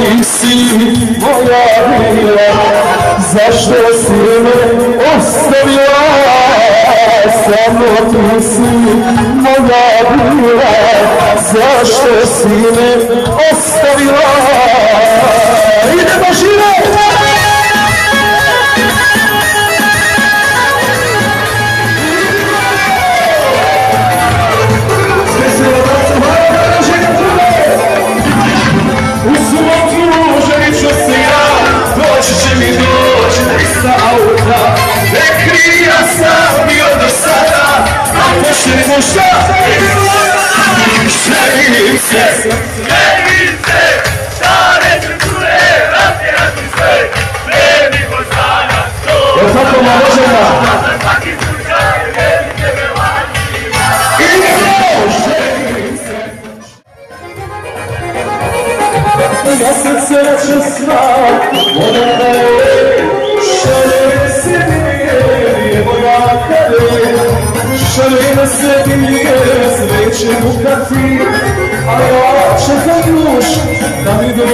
ti si moja bila, zašto si me ostavila? Samo ti si moja bila, zašto si me ostavila? Idemo živjeti! Želim se, stare strukture, razvijati sve, vredi poznanja, što je tako možemo, za svaki slučaj, vredi tebe važnjima. Želim se. Ja srce česna, voda je, šalim se nije, moja kare, šalim se nije, sveće bukati, a ja čekam još da mi dođe